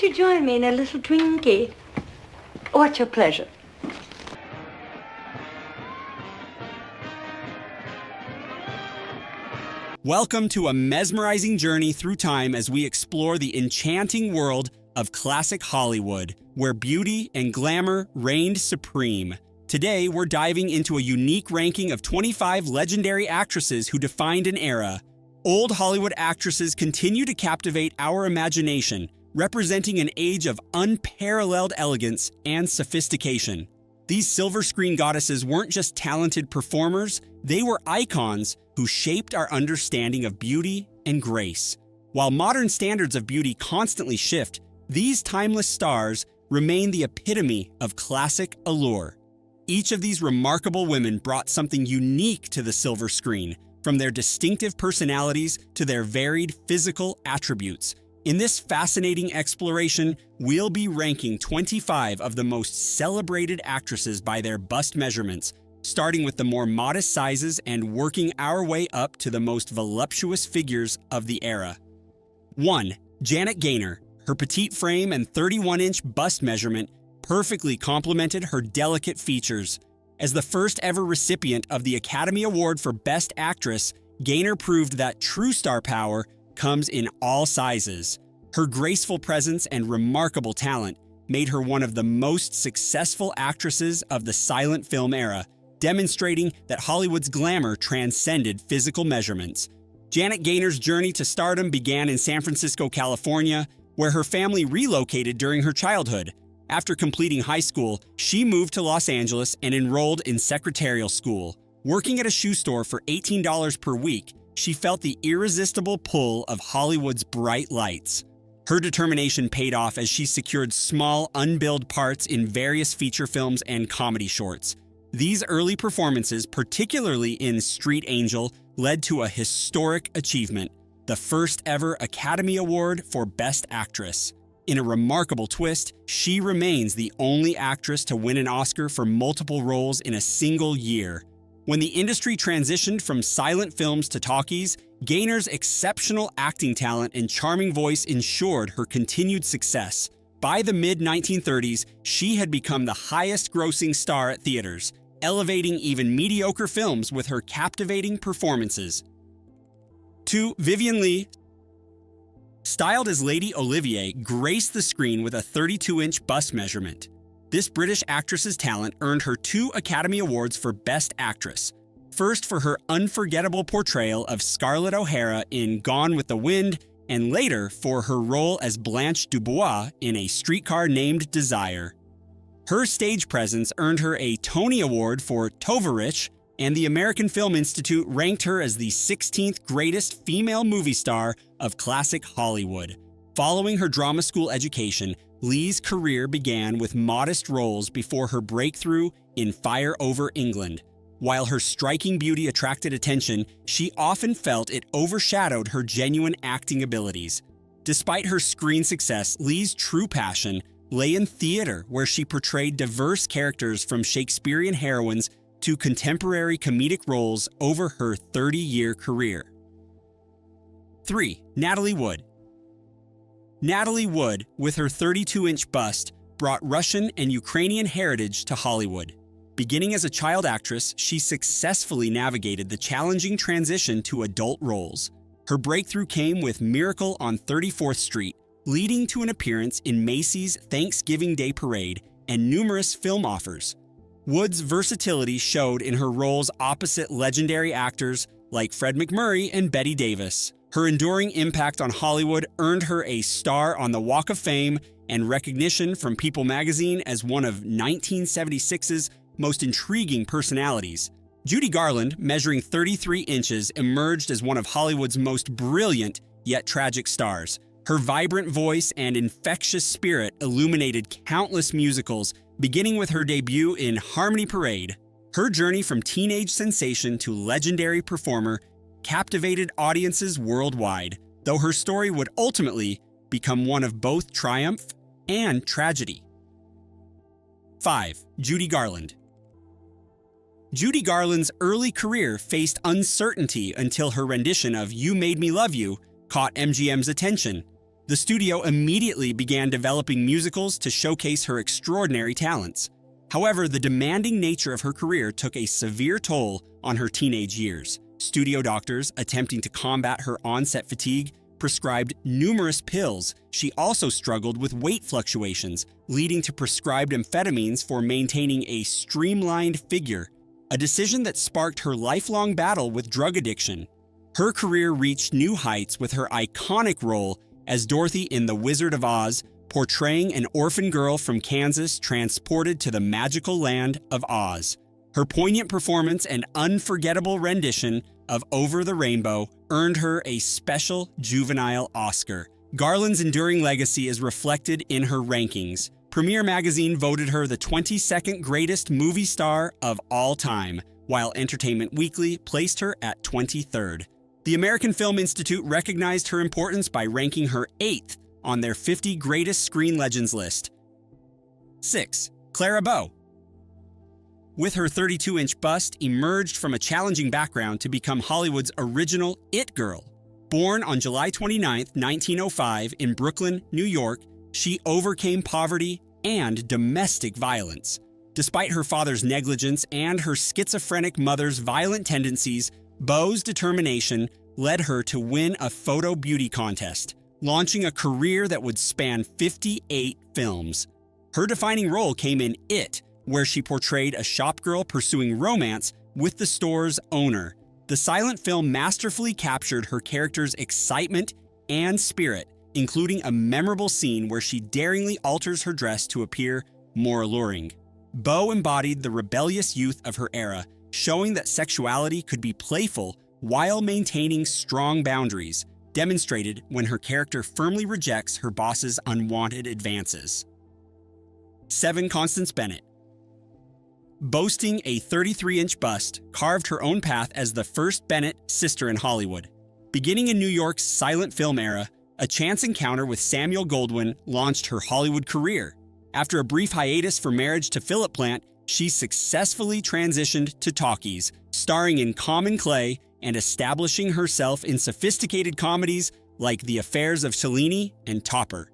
Won't you join me in a little drinky? What's your pleasure? Welcome to a mesmerizing journey through time as we explore the enchanting world of classic Hollywood, where beauty and glamour reigned supreme. Today, we're diving into a unique ranking of 25 legendary actresses who defined an era. Old Hollywood actresses continue to captivate our imagination, representing an age of unparalleled elegance and sophistication. These silver screen goddesses weren't just talented performers, they were icons who shaped our understanding of beauty and grace. While modern standards of beauty constantly shift, these timeless stars remain the epitome of classic allure. Each of these remarkable women brought something unique to the silver screen, from their distinctive personalities to their varied physical attributes. In this fascinating exploration, we'll be ranking 25 of the most celebrated actresses by their bust measurements, starting with the more modest sizes and working our way up to the most voluptuous figures of the era. 1. Janet Gaynor. Her petite frame and 31-inch bust measurement perfectly complemented her delicate features. As the first ever recipient of the Academy Award for Best Actress, Gaynor proved that true star power comes in all sizes. Her graceful presence and remarkable talent made her one of the most successful actresses of the silent film era, demonstrating that Hollywood's glamour transcended physical measurements. Janet Gaynor's journey to stardom began in San Francisco, California, where her family relocated during her childhood. After completing high school, she moved to Los Angeles and enrolled in secretarial school. Working at a shoe store for $18 per week, she felt the irresistible pull of Hollywood's bright lights. Her determination paid off as she secured small, unbilled parts in various feature films and comedy shorts. These early performances, particularly in Street Angel, led to a historic achievement, the first ever Academy Award for Best Actress. In a remarkable twist, she remains the only actress to win an Oscar for multiple roles in a single year. When the industry transitioned from silent films to talkies, Gaynor's exceptional acting talent and charming voice ensured her continued success. By the mid-1930s, she had become the highest-grossing star at theaters, elevating even mediocre films with her captivating performances. 2. Vivien Leigh. Styled as Lady Olivia, graced the screen with a 32-inch bust measurement. This British actress's talent earned her 2 Academy Awards for Best Actress. First for her unforgettable portrayal of Scarlett O'Hara in Gone with the Wind, and later for her role as Blanche Dubois in A Streetcar Named Desire. Her stage presence earned her a Tony Award for Tovarich, and the American Film Institute ranked her as the 16th greatest female movie star of classic Hollywood. Following her drama school education, Leigh's career began with modest roles before her breakthrough in Fire Over England. While her striking beauty attracted attention, she often felt it overshadowed her genuine acting abilities. Despite her screen success, Leigh's true passion lay in theater, where she portrayed diverse characters from Shakespearean heroines to contemporary comedic roles over her 30-year career. 3. Natalie Wood. Natalie Wood, with her 32-inch bust, brought Russian and Ukrainian heritage to Hollywood. Beginning as a child actress, she successfully navigated the challenging transition to adult roles. Her breakthrough came with Miracle on 34th Street, leading to an appearance in Macy's Thanksgiving Day Parade and numerous film offers. Wood's versatility showed in her roles opposite legendary actors like Fred MacMurray and Bette Davis. Her enduring impact on Hollywood earned her a star on the Walk of Fame and recognition from People magazine as one of 1976's most intriguing personalities. Judy Garland, measuring 33 inches, emerged as one of Hollywood's most brilliant yet tragic stars. Her vibrant voice and infectious spirit illuminated countless musicals, beginning with her debut in Harmony Parade. Her journey from teenage sensation to legendary performer captivated audiences worldwide, though her story would ultimately become one of both triumph and tragedy. 5. Judy Garland. Judy Garland's early career faced uncertainty until her rendition of You Made Me Love You caught MGM's attention. The studio immediately began developing musicals to showcase her extraordinary talents. However, the demanding nature of her career took a severe toll on her teenage years. Studio doctors, attempting to combat her onset fatigue, prescribed numerous pills. She also struggled with weight fluctuations, leading to prescribed amphetamines for maintaining a streamlined figure, a decision that sparked her lifelong battle with drug addiction. Her career reached new heights with her iconic role as Dorothy in The Wizard of Oz, portraying an orphan girl from Kansas transported to the magical land of Oz. Her poignant performance and unforgettable rendition of Over the Rainbow earned her a special juvenile Oscar. Garland's enduring legacy is reflected in her rankings. Premiere Magazine voted her the 22nd greatest movie star of all time, while Entertainment Weekly placed her at 23rd. The American Film Institute recognized her importance by ranking her 8th on their 50 Greatest Screen Legends list. 6. Clara Bow. With her 32-inch bust, emerged from a challenging background to become Hollywood's original It Girl. Born on July 29, 1905 in Brooklyn, New York, she overcame poverty and domestic violence. Despite her father's negligence and her schizophrenic mother's violent tendencies, Bow's determination led her to win a photo beauty contest, launching a career that would span 58 films. Her defining role came in It, where she portrayed a shopgirl pursuing romance with the store's owner. The silent film masterfully captured her character's excitement and spirit, including a memorable scene where she daringly alters her dress to appear more alluring. Bow embodied the rebellious youth of her era, showing that sexuality could be playful while maintaining strong boundaries, demonstrated when her character firmly rejects her boss's unwanted advances. 7. Constance Bennett. Boasting a 33-inch bust, carved her own path as the first Bennett sister in Hollywood. Beginning in New York's silent film era, a chance encounter with Samuel Goldwyn launched her Hollywood career. After a brief hiatus for marriage to Philip Plant, she successfully transitioned to talkies, starring in Common Clay and establishing herself in sophisticated comedies like The Affairs of Cellini and Topper.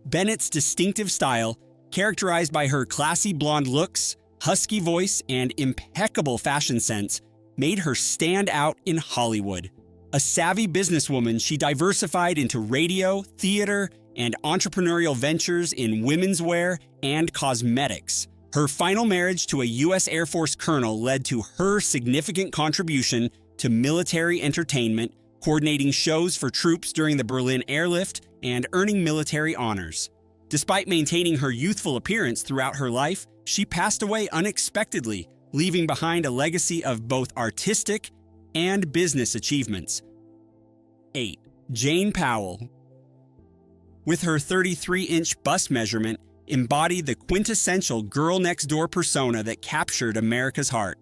Bennett's distinctive style, characterized by her classy blonde looks, husky voice, and impeccable fashion sense, made her stand out in Hollywood. A savvy businesswoman, she diversified into radio, theater, and entrepreneurial ventures in women's wear and cosmetics. Her final marriage to a U.S. Air Force colonel led to her significant contribution to military entertainment, coordinating shows for troops during the Berlin airlift and earning military honors. Despite maintaining her youthful appearance throughout her life, she passed away unexpectedly, leaving behind a legacy of both artistic and business achievements. 8. Jane Powell. With her 33-inch bust measurement, embodied the quintessential girl-next-door persona that captured America's heart.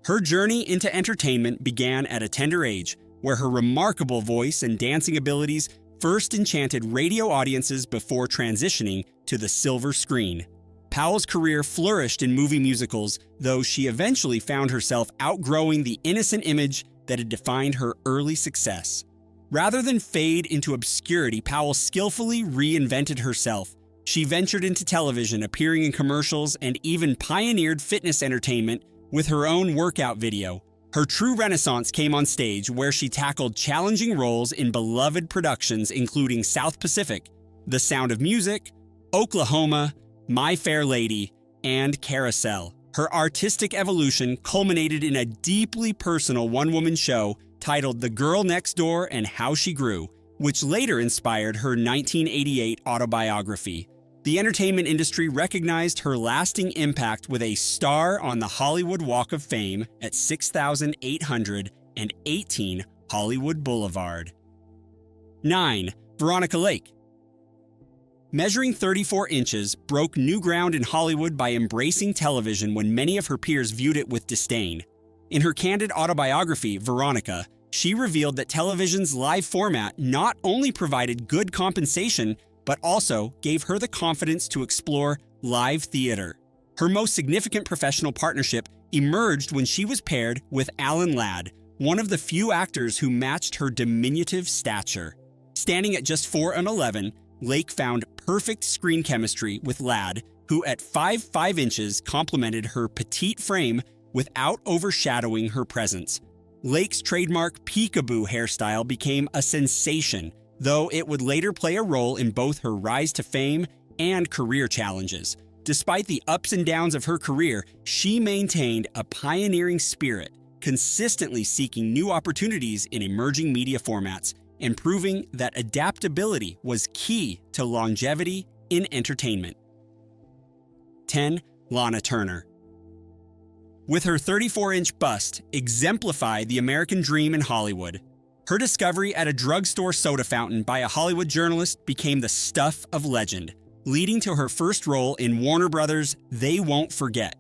Her journey into entertainment began at a tender age, where her remarkable voice and dancing abilities first enchanted radio audiences before transitioning to the silver screen. Powell's career flourished in movie musicals, though she eventually found herself outgrowing the innocent image that had defined her early success. Rather than fade into obscurity, Powell skillfully reinvented herself. She ventured into television, appearing in commercials, and even pioneered fitness entertainment with her own workout video. Her true renaissance came on stage, where she tackled challenging roles in beloved productions including South Pacific, The Sound of Music, Oklahoma, My Fair Lady, and Carousel. Her artistic evolution culminated in a deeply personal one-woman show titled The Girl Next Door and How She Grew, which later inspired her 1988 autobiography. The entertainment industry recognized her lasting impact with a star on the Hollywood Walk of Fame at 6,818 Hollywood Boulevard. 9. Veronica Lake. Measuring 34 inches, broke new ground in Hollywood by embracing television when many of her peers viewed it with disdain. In her candid autobiography, Veronica, she revealed that television's live format not only provided good compensation, but also gave her the confidence to explore live theater. Her most significant professional partnership emerged when she was paired with Alan Ladd, one of the few actors who matched her diminutive stature. Standing at just 4'11", Lake found perfect screen chemistry with Ladd, who at 5'5" complemented her petite frame without overshadowing her presence. Lake's trademark peekaboo hairstyle became a sensation, though it would later play a role in both her rise to fame and career challenges. Despite the ups and downs of her career, she maintained a pioneering spirit, consistently seeking new opportunities in emerging media formats and proving that adaptability was key to longevity in entertainment. 10. Lana Turner. With her 34-inch bust, exemplify the American dream in Hollywood. Her discovery at a drugstore soda fountain by a Hollywood journalist became the stuff of legend, leading to her first role in Warner Brothers' They Won't Forget.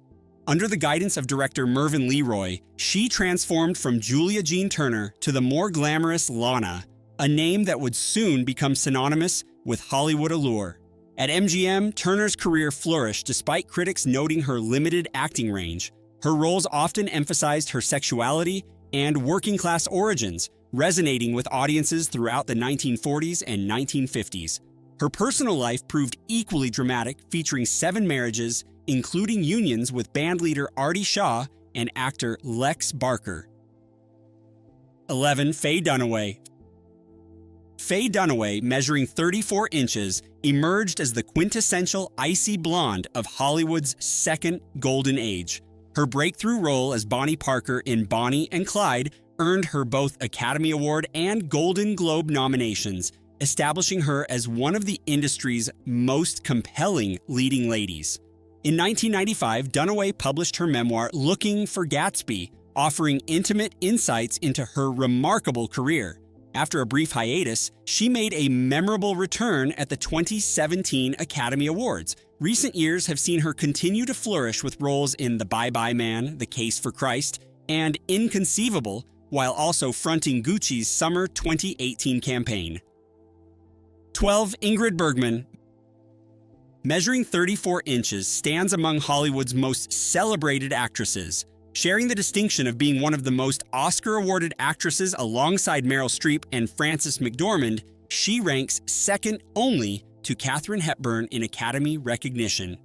Under the guidance of director Mervyn LeRoy, she transformed from Julia Jean Turner to the more glamorous Lana, a name that would soon become synonymous with Hollywood allure. At MGM, Turner's career flourished despite critics noting her limited acting range. Her roles often emphasized her sexuality and working-class origins, resonating with audiences throughout the 1940s and 1950s. Her personal life proved equally dramatic, featuring 7 marriages, including unions with bandleader Artie Shaw and actor Lex Barker. 11. Faye Dunaway. Faye Dunaway, measuring 34 inches, emerged as the quintessential icy blonde of Hollywood's second golden age. Her breakthrough role as Bonnie Parker in Bonnie and Clyde earned her both Academy Award and Golden Globe nominations, establishing her as one of the industry's most compelling leading ladies. In 1995, Dunaway published her memoir Looking for Gatsby, offering intimate insights into her remarkable career. After a brief hiatus, she made a memorable return at the 2017 Academy Awards. Recent years have seen her continue to flourish with roles in The Bye-Bye Man, The Case for Christ, and Inconceivable, while also fronting Gucci's summer 2018 campaign. 12. Ingrid Bergman. Measuring 34 inches, stands among Hollywood's most celebrated actresses. Sharing the distinction of being one of the most Oscar-awarded actresses alongside Meryl Streep and Frances McDormand, she ranks second only to Katharine Hepburn in Academy recognition.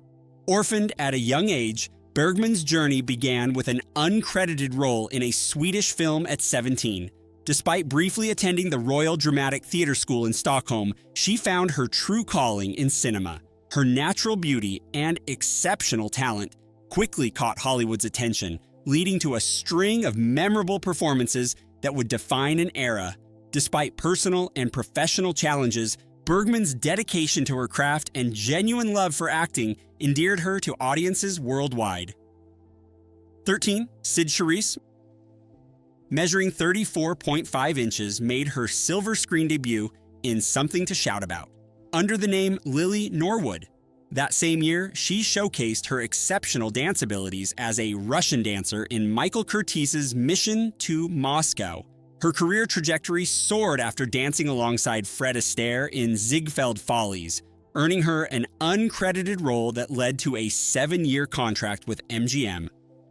Orphaned at a young age, Bergman's journey began with an uncredited role in a Swedish film at 17. Despite briefly attending the Royal Dramatic Theatre School in Stockholm, she found her true calling in cinema. Her natural beauty and exceptional talent quickly caught Hollywood's attention, leading to a string of memorable performances that would define an era. Despite personal and professional challenges, Bergman's dedication to her craft and genuine love for acting endeared her to audiences worldwide. 13. Cyd Charisse. Measuring 34.5 inches, made her silver screen debut in Something to Shout About, under the name Lily Norwood. That same year, she showcased her exceptional dance abilities as a Russian dancer in Michael Curtiz's Mission to Moscow. Her career trajectory soared after dancing alongside Fred Astaire in Ziegfeld Follies, earning her an uncredited role that led to a 7-year contract with MGM.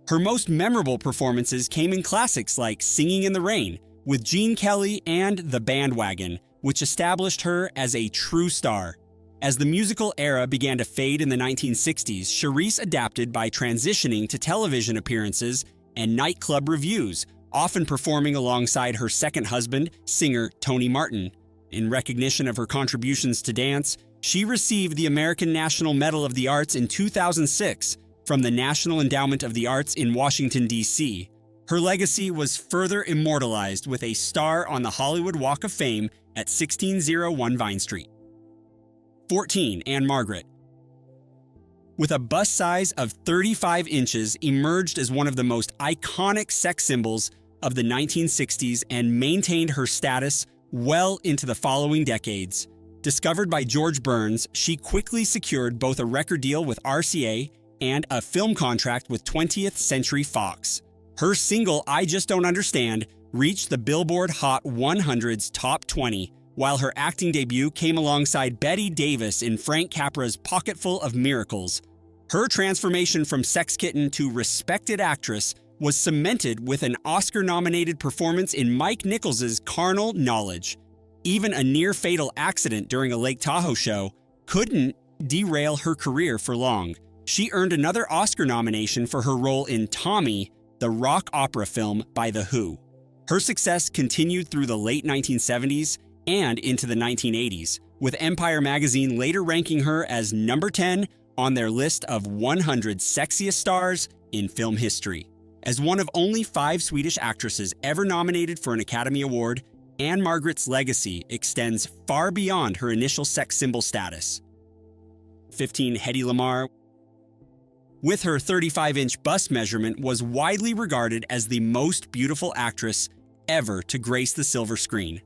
Her most memorable performances came in classics like Singing in the Rain with Gene Kelly and The Bandwagon, which established her as a true star. As the musical era began to fade in the 1960s, Charisse adapted by transitioning to television appearances and nightclub reviews, often performing alongside her second husband, singer Tony Martin. In recognition of her contributions to dance, she received the American National Medal of the Arts in 2006 from the National Endowment of the Arts in Washington, D.C. Her legacy was further immortalized with a star on the Hollywood Walk of Fame at 1601 Vine Street. 14. Ann-Margret. With a bust size of 35 inches, emerged as one of the most iconic sex symbols of the 1960s and maintained her status well into the following decades. Discovered by George Burns, she quickly secured both a record deal with RCA and a film contract with 20th Century Fox. Her single, I Just Don't Understand, reached the Billboard Hot 100's top 20, while her acting debut came alongside Bette Davis in Frank Capra's Pocketful of Miracles. Her transformation from sex kitten to respected actress was cemented with an Oscar-nominated performance in Mike Nichols's Carnal Knowledge. Even a near-fatal accident during a Lake Tahoe show couldn't derail her career for long. She earned another Oscar nomination for her role in Tommy, the rock opera film by The Who. Her success continued through the late 1970s and into the 1980s, with Empire magazine later ranking her as number 10 on their list of 100 sexiest stars in film history. As one of only 5 Swedish actresses ever nominated for an Academy Award, Ann-Margret's legacy extends far beyond her initial sex symbol status. 15. Hedy Lamarr, with her 35-inch bust measurement, was widely regarded as the most beautiful actress ever to grace the silver screen.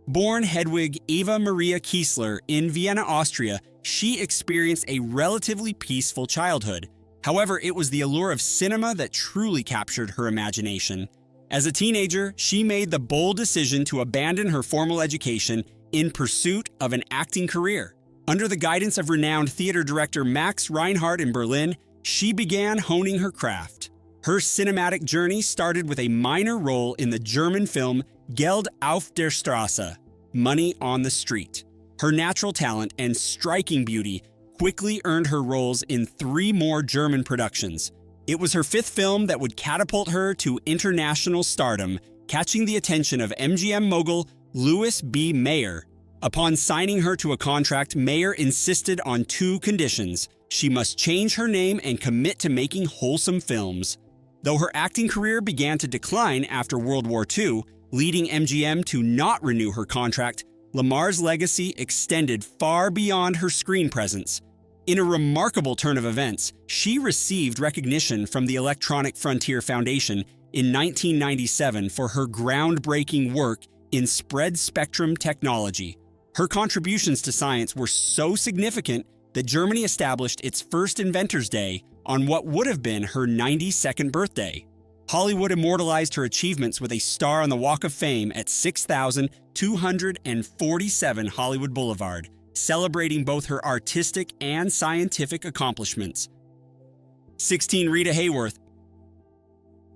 Born Hedwig Eva Maria Kiesler in Vienna, Austria, she experienced a relatively peaceful childhood. However, it was the allure of cinema that truly captured her imagination. As a teenager, she made the bold decision to abandon her formal education in pursuit of an acting career. Under the guidance of renowned theater director Max Reinhardt in Berlin, she began honing her craft. Her cinematic journey started with a minor role in the German film Geld auf der Straße, Money on the Street. Her natural talent and striking beauty quickly earned her roles in 3 more German productions. It was her 5th film that would catapult her to international stardom, catching the attention of MGM mogul Louis B. Mayer. Upon signing her to a contract, Mayer insisted on 2 conditions. She must change her name and commit to making wholesome films. Though her acting career began to decline after World War II, leading MGM to not renew her contract, Lamarr's legacy extended far beyond her screen presence. In a remarkable turn of events, she received recognition from the Electronic Frontier Foundation in 1997 for her groundbreaking work in spread-spectrum technology. Her contributions to science were so significant that Germany established its first Inventor's Day on what would have been her 92nd birthday. Hollywood immortalized her achievements with a star on the Walk of Fame at 6,247 Hollywood Boulevard, celebrating both her artistic and scientific accomplishments. 16. Rita Hayworth,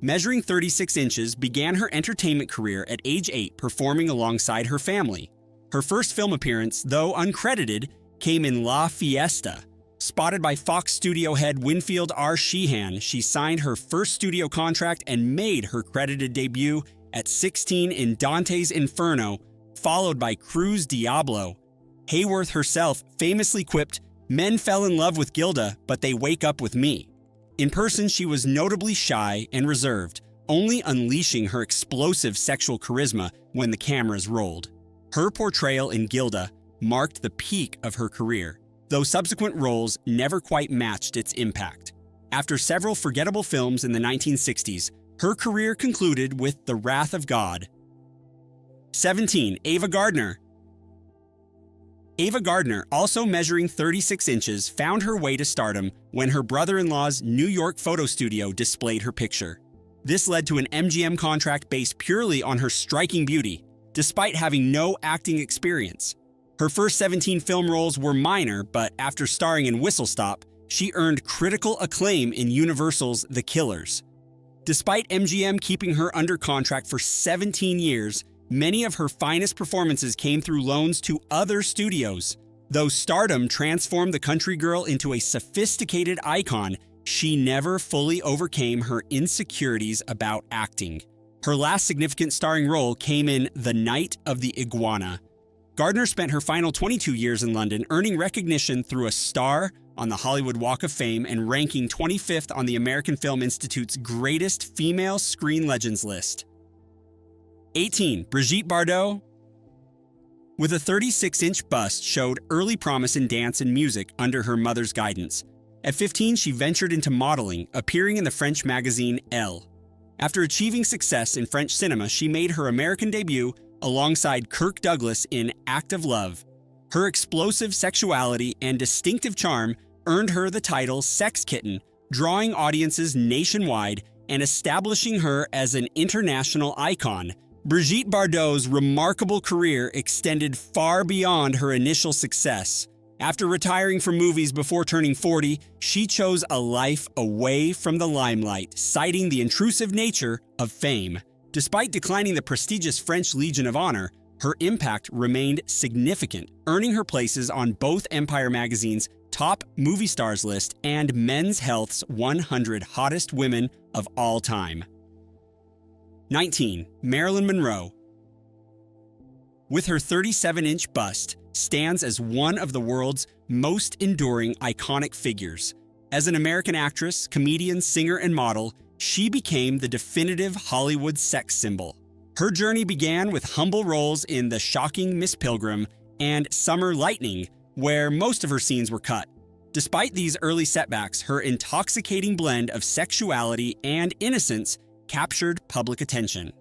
measuring 36 inches, began her entertainment career at age 8 performing alongside her family. Her first film appearance, though uncredited, came in La Fiesta. Spotted by Fox studio head Winfield R. Sheehan, she signed her first studio contract and made her credited debut at 16 in Dante's Inferno, followed by Cruz Diablo. Hayworth herself famously quipped, "Men fell in love with Gilda, but they wake up with me." In person, she was notably shy and reserved, only unleashing her explosive sexual charisma when the cameras rolled. Her portrayal in Gilda marked the peak of her career, though subsequent roles never quite matched its impact. After several forgettable films in the 1960s, her career concluded with The Wrath of God. 17. Ava Gardner. Ava Gardner, also measuring 36 inches, found her way to stardom when her brother-in-law's New York photo studio displayed her picture. This led to an MGM contract based purely on her striking beauty, despite having no acting experience. Her first 17 film roles were minor, but after starring in Whistle Stop, she earned critical acclaim in Universal's The Killers. Despite MGM keeping her under contract for 17 years, many of her finest performances came through loans to other studios. Though stardom transformed the country girl into a sophisticated icon, she never fully overcame her insecurities about acting. Her last significant starring role came in The Night of the Iguana. Gardner spent her final 22 years in London, earning recognition through a star on the Hollywood Walk of Fame and ranking 25th on the American Film Institute's Greatest Female Screen Legends list. 18. Brigitte Bardot, with a 36-inch bust, showed early promise in dance and music under her mother's guidance. At 15, she ventured into modeling, appearing in the French magazine Elle. After achieving success in French cinema, she made her American debut alongside Kirk Douglas in Act of Love. Her explosive sexuality and distinctive charm earned her the title Sex Kitten, drawing audiences nationwide and establishing her as an international icon. Brigitte Bardot's remarkable career extended far beyond her initial success. After retiring from movies before turning 40, she chose a life away from the limelight, citing the intrusive nature of fame. Despite declining the prestigious French Legion of Honor, her impact remained significant, earning her places on both Empire magazine's top movie stars list and Men's Health's 100 hottest women of all time. 19. Marilyn Monroe. With her 37-inch bust, stands as one of the world's most enduring iconic figures. As an American actress, comedian, singer, and model, she became the definitive Hollywood sex symbol. Her journey began with humble roles in The Shocking Miss Pilgrim and Summer Lightning, where most of her scenes were cut. Despite these early setbacks, her intoxicating blend of sexuality and innocence captured public attention.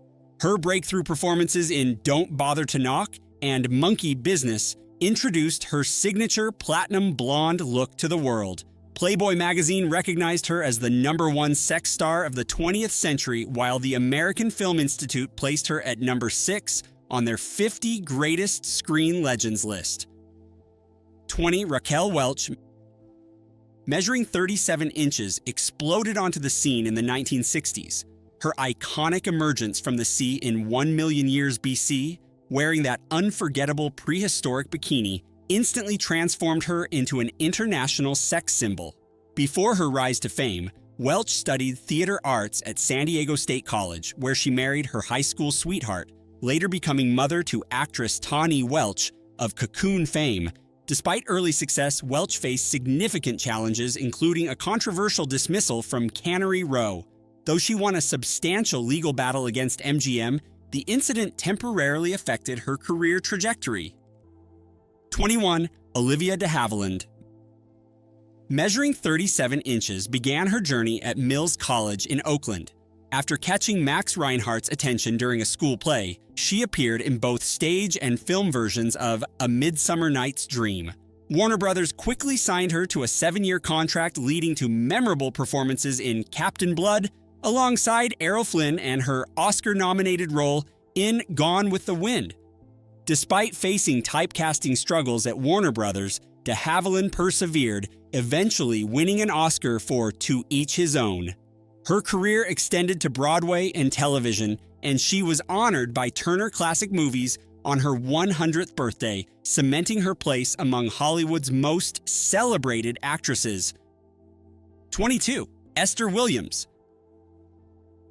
Her breakthrough performances in Don't Bother to Knock and Monkey Business introduced her signature platinum blonde look to the world. Playboy magazine recognized her as the #1 sex star of the 20th century, while the American Film Institute placed her at number 6 on their 50 greatest screen legends list. 20. Raquel Welch. Measuring 37 inches, exploded onto the scene in the 1960s. Her iconic emergence from the sea in 1 million years BC, wearing that unforgettable prehistoric bikini, instantly transformed her into an international sex symbol. Before her rise to fame, Welch studied theater arts at San Diego State College, where she married her high school sweetheart, later becoming mother to actress Tawny Welch of Cocoon fame. Despite early success, Welch faced significant challenges, including a controversial dismissal from Cannery Row. Though she won a substantial legal battle against MGM, the incident temporarily affected her career trajectory. 21. Olivia de Havilland. Measuring 37 inches, began her journey at Mills College in Oakland. After catching Max Reinhardt's attention during a school play, she appeared in both stage and film versions of A Midsummer Night's Dream. Warner Brothers quickly signed her to a 7-year contract, leading to memorable performances in Captain Blood, alongside Errol Flynn and her Oscar-nominated role in Gone with the Wind. Despite facing typecasting struggles at Warner Brothers, de Havilland persevered, eventually winning an Oscar for To Each His Own. Her career extended to Broadway and television, and she was honored by Turner Classic Movies on her 100th birthday, cementing her place among Hollywood's most celebrated actresses. 22. Esther Williams.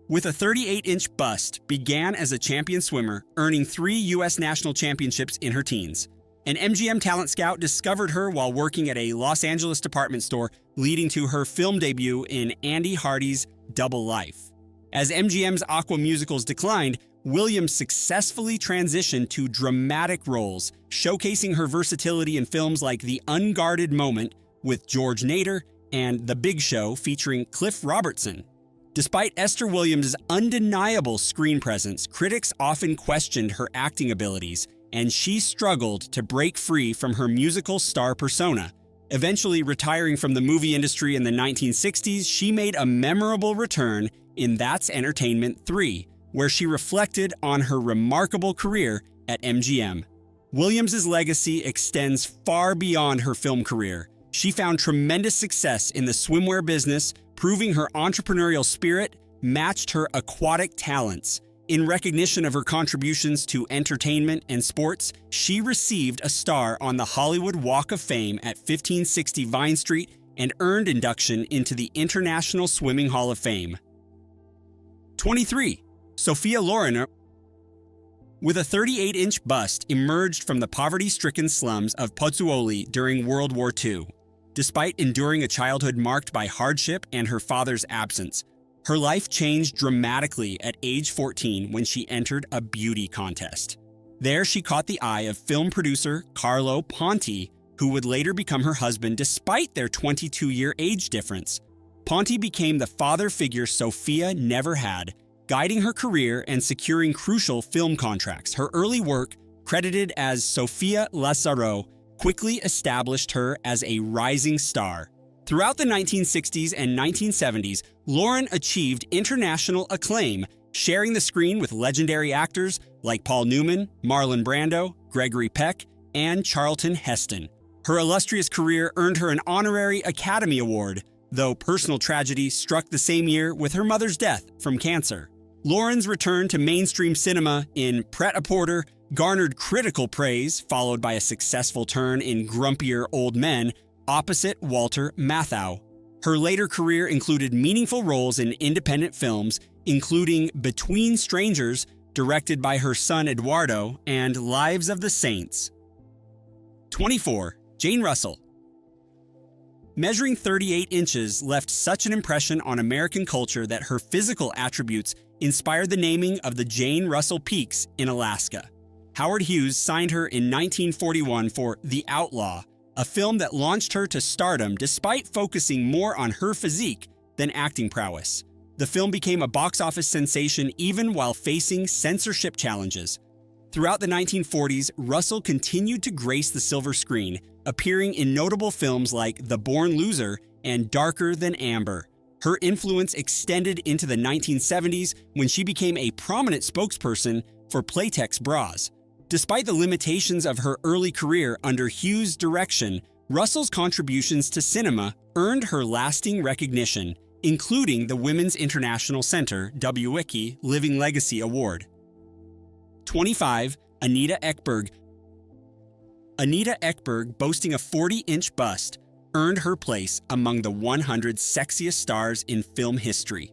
With a 38-inch bust, began as a champion swimmer, earning 3 U.S. national championships in her teens. An MGM talent scout discovered her while working at a Los Angeles department store, leading to her film debut in Andy Hardy's Double Life. As MGM's Aqua musicals declined, Williams successfully transitioned to dramatic roles, showcasing her versatility in films like The Unguarded Moment with George Nader and The Big Show featuring Cliff Robertson. Despite Esther Williams' undeniable screen presence, critics often questioned her acting abilities, and she struggled to break free from her musical star persona. Eventually retiring from the movie industry in the 1960s, she made a memorable return in That's Entertainment 3, where she reflected on her remarkable career at MGM. Williams' legacy extends far beyond her film career. She found tremendous success in the swimwear business, proving her entrepreneurial spirit matched her aquatic talents. In recognition of her contributions to entertainment and sports, she received a star on the Hollywood Walk of Fame at 1560 Vine Street and earned induction into the International Swimming Hall of Fame. 23. Sophia Loren. With a 38-inch bust, emerged from the poverty-stricken slums of Pozzuoli during World War II. Despite enduring a childhood marked by hardship and her father's absence, her life changed dramatically at age 14 when she entered a beauty contest. There she caught the eye of film producer Carlo Ponti, who would later become her husband despite their 22-year age difference. Ponti became the father figure Sophia never had, guiding her career and securing crucial film contracts. Her early work, credited as Sophia Lazaro, quickly established her as a rising star. Throughout the 1960s and 1970s, Loren achieved international acclaim, sharing the screen with legendary actors like Paul Newman, Marlon Brando, Gregory Peck, and Charlton Heston. Her illustrious career earned her an honorary Academy Award, though personal tragedy struck the same year with her mother's death from cancer. Loren's return to mainstream cinema in Pret-a-Porter garnered critical praise, followed by a successful turn in Grumpier Old Men opposite Walter Matthau. Her later career included meaningful roles in independent films, including Between Strangers, directed by her son Eduardo, and Lives of the Saints. 24. Jane Russell. Measuring 38 inches left such an impression on American culture that her physical attributes inspired the naming of the Jane Russell Peaks in Alaska. Howard Hughes signed her in 1941 for The Outlaw, a film that launched her to stardom despite focusing more on her physique than acting prowess. The film became a box office sensation even while facing censorship challenges. Throughout the 1940s, Russell continued to grace the silver screen, appearing in notable films like The Born Loser and Darker Than Amber. Her influence extended into the 1970s when she became a prominent spokesperson for Playtex bras. Despite the limitations of her early career under Hughes' direction, Russell's contributions to cinema earned her lasting recognition, including the Women's International Center WICI Living Legacy Award. 25. Anita Ekberg. Anita Ekberg, boasting a 40-inch bust, earned her place among the 100 sexiest stars in film history.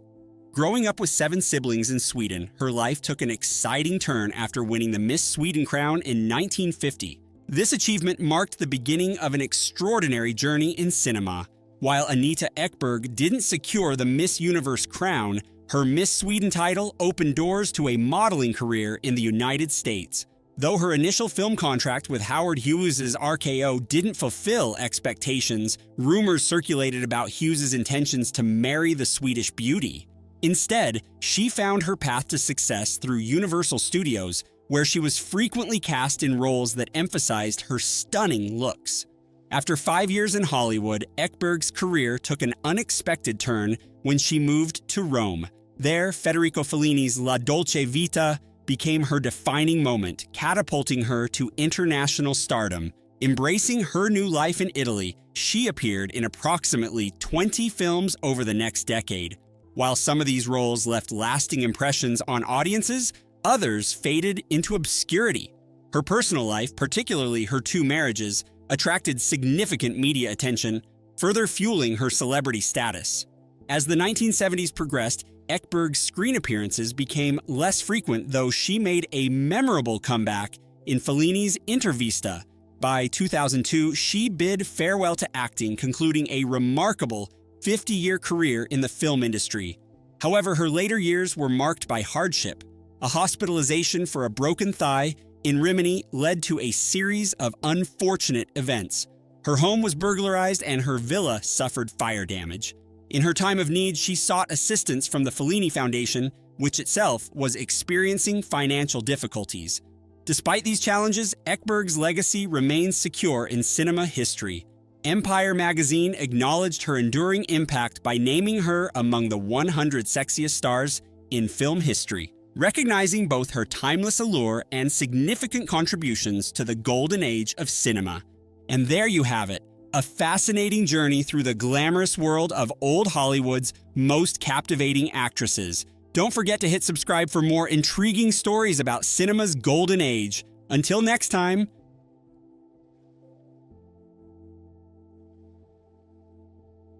Growing up with 7 siblings in Sweden, her life took an exciting turn after winning the Miss Sweden crown in 1950. This achievement marked the beginning of an extraordinary journey in cinema. While Anita Ekberg didn't secure the Miss Universe crown, her Miss Sweden title opened doors to a modeling career in the United States. Though her initial film contract with Howard Hughes' RKO didn't fulfill expectations, rumors circulated about Hughes' intentions to marry the Swedish beauty. Instead, she found her path to success through Universal Studios, where she was frequently cast in roles that emphasized her stunning looks. After 5 years in Hollywood, Ekberg's career took an unexpected turn when she moved to Rome. There, Federico Fellini's La Dolce Vita became her defining moment, catapulting her to international stardom. Embracing her new life in Italy, she appeared in approximately 20 films over the next decade. While some of these roles left lasting impressions on audiences, others faded into obscurity. Her personal life, particularly her 2 marriages, attracted significant media attention, further fueling her celebrity status. As the 1970s progressed, Ekberg's screen appearances became less frequent, though she made a memorable comeback in Fellini's Intervista. By 2002, she bid farewell to acting, concluding a remarkable 50-year career in the film industry. However, her later years were marked by hardship. A hospitalization for a broken thigh in Rimini led to a series of unfortunate events. Her home was burglarized and her villa suffered fire damage. In her time of need, she sought assistance from the Fellini Foundation, which itself was experiencing financial difficulties. Despite these challenges, Ekberg's legacy remains secure in cinema history. Empire magazine acknowledged her enduring impact by naming her among the 100 sexiest stars in film history, recognizing both her timeless allure and significant contributions to the golden age of cinema. And there you have it, a fascinating journey through the glamorous world of old Hollywood's most captivating actresses. Don't forget to hit subscribe for more intriguing stories about cinema's golden age. Until next time,